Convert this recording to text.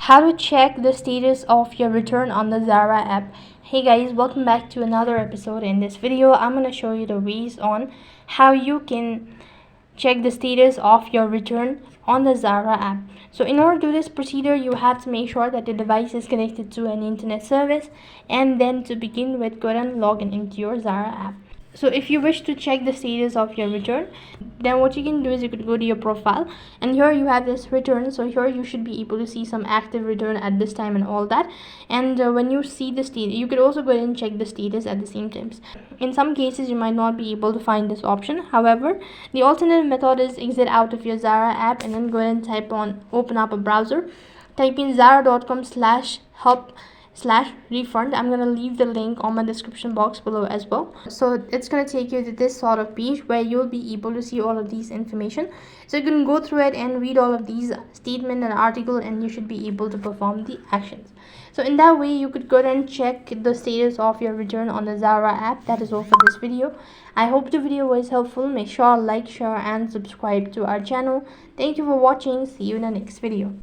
How to check the status of your return on the Zara app. Hey guys, welcome back to another episode. In this video I'm going to show you the ways on how you can check the status of your return on the Zara app. So in order to do this procedure, you have to make sure that the device is connected to an internet service, and then to begin with, go and log in into your Zara app. So if you wish to check the status of your return, then what you can do is you could go to your profile, and here you have this return. So here you should be able to see some active return at this time and all that. And when you see the status, you could also go ahead and check the status at the same times. In some cases you might not be able to find this option. However, the alternative method is exit out of your Zara app and then go ahead and open up a browser, type in zara.com/help/refund. I'm going to leave the link on my description box below as well. So it's going to take you to this sort of page where you'll be able to see all of these information. So you can go through it and read all of these statement and article, and you should be able to perform the actions. So in that way you could go ahead and check the status of your return on the Zara app. That is all for this video. I hope the video was helpful. Make sure to like, share and subscribe to our channel. Thank you for watching. See you in the next video.